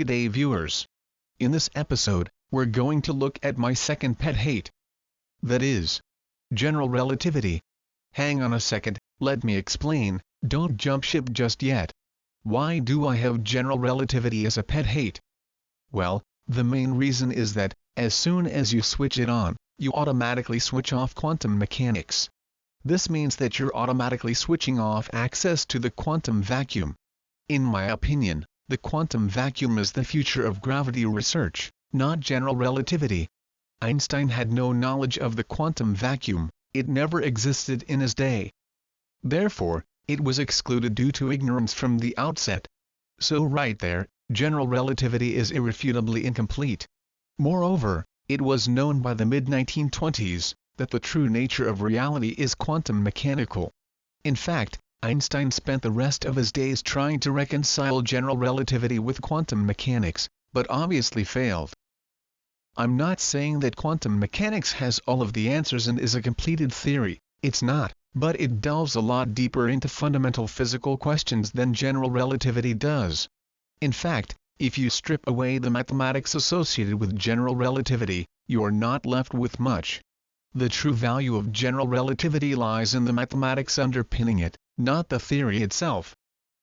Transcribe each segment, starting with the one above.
G'day viewers. In this episode, we're going to look at my second pet hate. That is general relativity. Hang on a second, let me explain, don't jump ship just yet. Why do I have general relativity as a pet hate? Well, the main reason is that, as soon as you switch it on, you automatically switch off quantum mechanics. This means that you're automatically switching off access to the quantum vacuum. In my opinion, the quantum vacuum is the future of gravity research, not general relativity. Einstein had no knowledge of the quantum vacuum, it never existed in his day. Therefore, it was excluded due to ignorance from the outset. So right there, general relativity is irrefutably incomplete. Moreover, it was known by the mid-1920s that the true nature of reality is quantum mechanical. In fact, Einstein spent the rest of his days trying to reconcile general relativity with quantum mechanics, but obviously failed. I'm not saying that quantum mechanics has all of the answers and is a completed theory, it's not, but it delves a lot deeper into fundamental physical questions than general relativity does. In fact, if you strip away the mathematics associated with general relativity, you are not left with much. The true value of general relativity lies in the mathematics underpinning it, not the theory itself.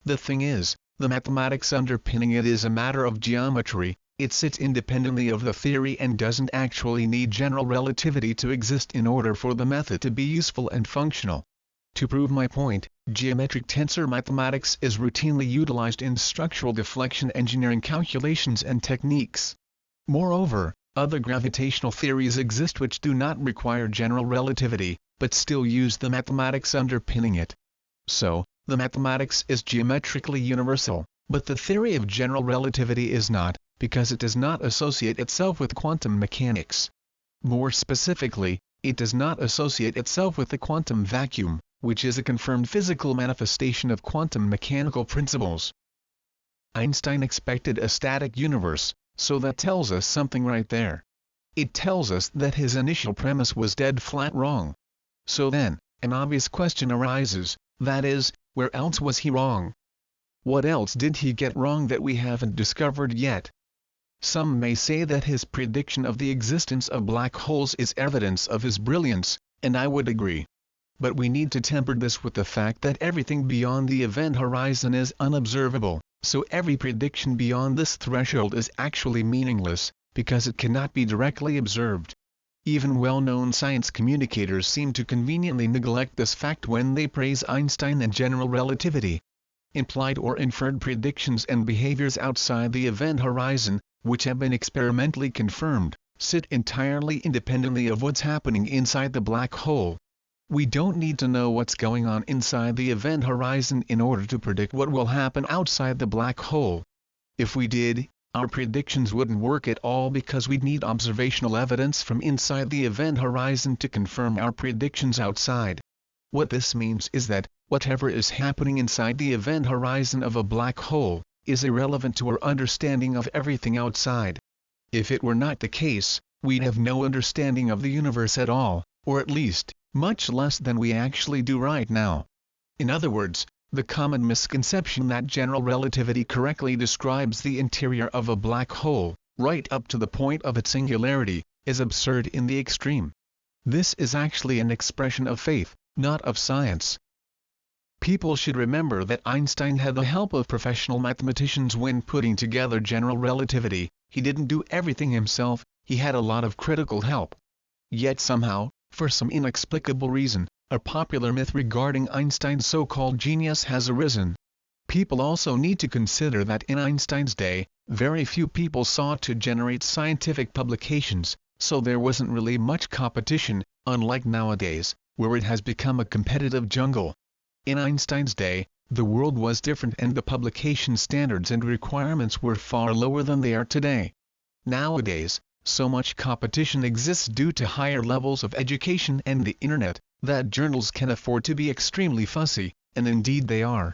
The thing is, the mathematics underpinning it is a matter of geometry, it sits independently of the theory and doesn't actually need general relativity to exist in order for the method to be useful and functional. To prove my point, geometric tensor mathematics is routinely utilized in structural deflection engineering calculations and techniques. Moreover, other gravitational theories exist which do not require general relativity, but still use the mathematics underpinning it. So, the mathematics is geometrically universal, but the theory of general relativity is not, because it does not associate itself with quantum mechanics. More specifically, it does not associate itself with the quantum vacuum, which is a confirmed physical manifestation of quantum mechanical principles. Einstein expected a static universe, so that tells us something right there. It tells us that his initial premise was dead flat wrong. So then, an obvious question arises, that is, where else was he wrong? What else did he get wrong that we haven't discovered yet? Some may say that his prediction of the existence of black holes is evidence of his brilliance, and I would agree. But we need to temper this with the fact that everything beyond the event horizon is unobservable, so every prediction beyond this threshold is actually meaningless, because it cannot be directly observed. Even well-known science communicators seem to conveniently neglect this fact when they praise Einstein and general relativity. Implied or inferred predictions and behaviors outside the event horizon, which have been experimentally confirmed, sit entirely independently of what's happening inside the black hole. We don't need to know what's going on inside the event horizon in order to predict what will happen outside the black hole. If we did, our predictions wouldn't work at all because we'd need observational evidence from inside the event horizon to confirm our predictions outside. What this means is that, whatever is happening inside the event horizon of a black hole, is irrelevant to our understanding of everything outside. If it were not the case, we'd have no understanding of the universe at all, or at least, much less than we actually do right now. In other words, the common misconception that general relativity correctly describes the interior of a black hole, right up to the point of its singularity, is absurd in the extreme. This is actually an expression of faith, not of science. People should remember that Einstein had the help of professional mathematicians when putting together general relativity. He didn't do everything himself, he had a lot of critical help. Yet somehow, for some inexplicable reason, a popular myth regarding Einstein's so-called genius has arisen. People also need to consider that in Einstein's day, very few people sought to generate scientific publications, so there wasn't really much competition, unlike nowadays, where it has become a competitive jungle. In Einstein's day, the world was different and the publication standards and requirements were far lower than they are today. Nowadays, so much competition exists due to higher levels of education and the internet, that journals can afford to be extremely fussy, and indeed they are.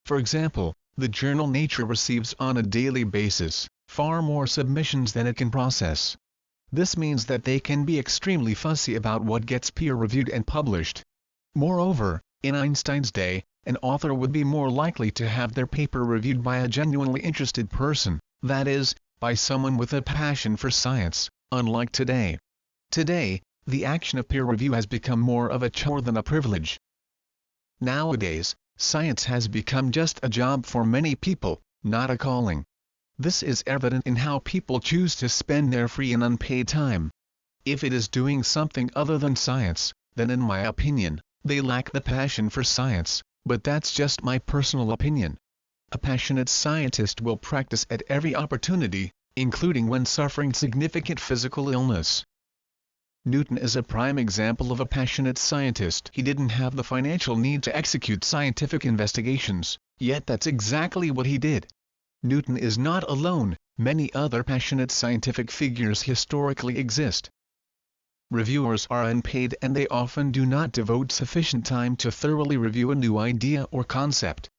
For example, the journal Nature receives on a daily basis far more submissions than it can process. This means that they can be extremely fussy about what gets peer-reviewed and published. Moreover, in Einstein's day, an author would be more likely to have their paper reviewed by a genuinely interested person, That is, by someone with a passion for science, unlike today. Today, the action of peer review has become more of a chore than a privilege. Nowadays, science has become just a job for many people, not a calling. This is evident in how people choose to spend their free and unpaid time. If it is doing something other than science, then in my opinion, they lack the passion for science, but that's just my personal opinion. A passionate scientist will practice at every opportunity, including when suffering significant physical illness. Newton is a prime example of a passionate scientist. He didn't have the financial need to execute scientific investigations, yet that's exactly what he did. Newton is not alone, many other passionate scientific figures historically exist. Reviewers are unpaid and they often do not devote sufficient time to thoroughly review a new idea or concept.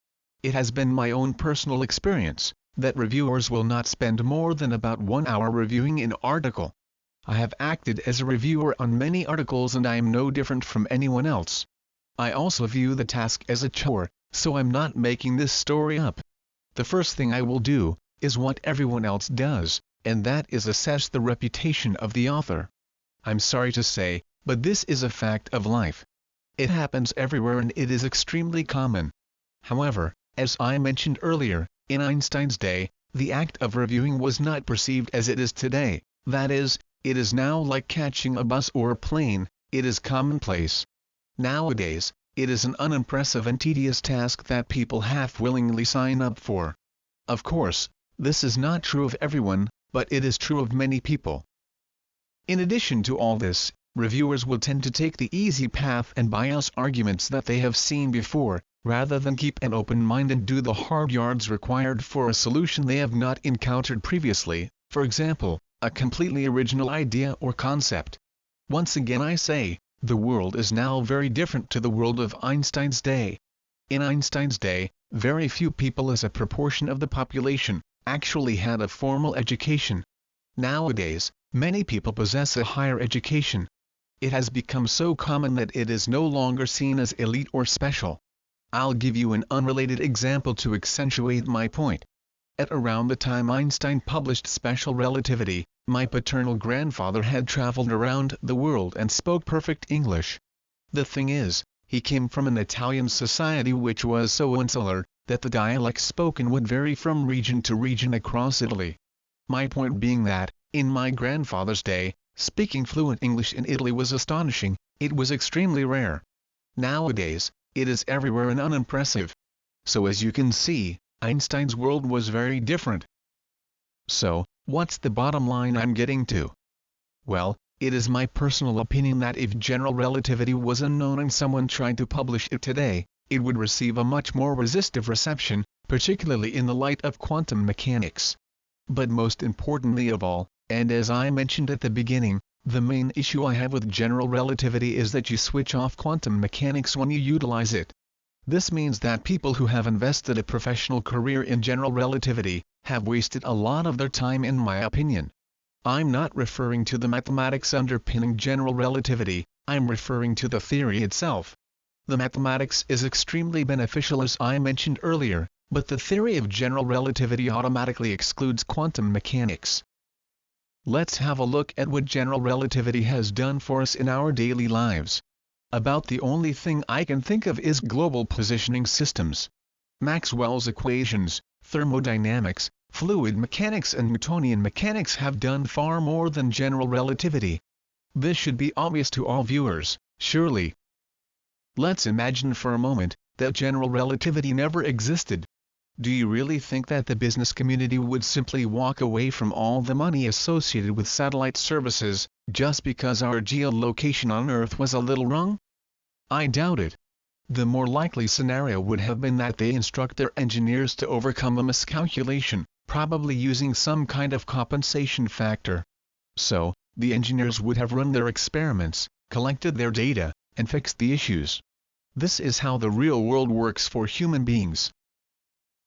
It has been my own personal experience that reviewers will not spend more than about 1 hour reviewing an article. I have acted as a reviewer on many articles and I am no different from anyone else. I also view the task as a chore, so I'm not making this story up. The first thing I will do is what everyone else does, and that is assess the reputation of the author. I'm sorry to say, but this is a fact of life. It happens everywhere and it is extremely common. However, as I mentioned earlier, in Einstein's day, the act of reviewing was not perceived as it is today. That is, it is now like catching a bus or a plane, it is commonplace. Nowadays, it is an unimpressive and tedious task that people half-willingly sign up for. Of course, this is not true of everyone, but it is true of many people. In addition to all this, reviewers will tend to take the easy path and bias arguments that they have seen before, rather than keep an open mind and do the hard yards required for a solution they have not encountered previously, for example, a completely original idea or concept. Once again I say, the world is now very different to the world of Einstein's day. In Einstein's day, very few people as a proportion of the population actually had a formal education. Nowadays, many people possess a higher education. It has become so common that it is no longer seen as elite or special. I'll give you an unrelated example to accentuate my point. At around the time Einstein published Special Relativity, my paternal grandfather had traveled around the world and spoke perfect English. The thing is, he came from an Italian society which was so insular, that the dialects spoken would vary from region to region across Italy. My point being that, in my grandfather's day, speaking fluent English in Italy was astonishing, it was extremely rare. Nowadays, it is everywhere and unimpressive. So as you can see, Einstein's world was very different. So, what's the bottom line I'm getting to? Well, it is my personal opinion that if general relativity was unknown and someone tried to publish it today, it would receive a much more resistive reception, particularly in the light of quantum mechanics. But most importantly of all, and as I mentioned at the beginning, the main issue I have with general relativity is that you switch off quantum mechanics when you utilize it. This means that people who have invested a professional career in general relativity have wasted a lot of their time in my opinion. I'm not referring to the mathematics underpinning general relativity, I'm referring to the theory itself. The mathematics is extremely beneficial as I mentioned earlier, but the theory of general relativity automatically excludes quantum mechanics. Let's have a look at what general relativity has done for us in our daily lives. About the only thing I can think of is global positioning systems. Maxwell's equations, thermodynamics, fluid mechanics and Newtonian mechanics have done far more than general relativity. This should be obvious to all viewers, surely. Let's imagine for a moment that general relativity never existed. Do you really think that the business community would simply walk away from all the money associated with satellite services, just because our geolocation on Earth was a little wrong? I doubt it. The more likely scenario would have been that they instruct their engineers to overcome a miscalculation, probably using some kind of compensation factor. So, the engineers would have run their experiments, collected their data, and fixed the issues. This is how the real world works for human beings.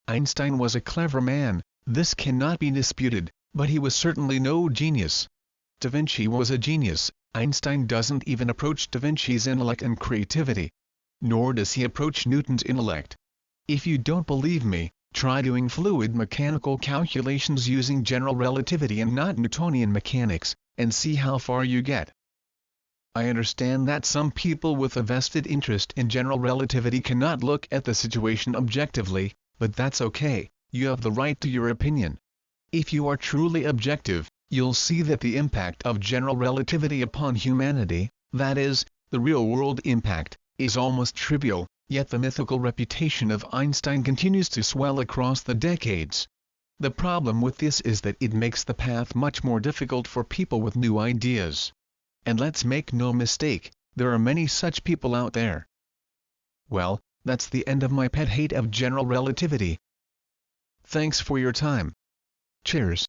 Einstein was a clever man, this cannot be disputed, but he was certainly no genius. Da Vinci was a genius. Einstein doesn't even approach Da Vinci's intellect and creativity. Nor does he approach Newton's intellect. If you don't believe me, Try doing fluid mechanical calculations using general relativity and not Newtonian mechanics, and see how far you get. I understand that some people with a vested interest in general relativity cannot look at the situation objectively, but that's okay, you have the right to your opinion. If you are truly objective, you'll see that the impact of general relativity upon humanity, that is, the real-world impact, is almost trivial, yet the mythical reputation of Einstein continues to swell across the decades. The problem with this is that it makes the path much more difficult for people with new ideas. And let's make no mistake, there are many such people out there. Well, that's the end of my pet hate of general relativity. Thanks for your time. Cheers.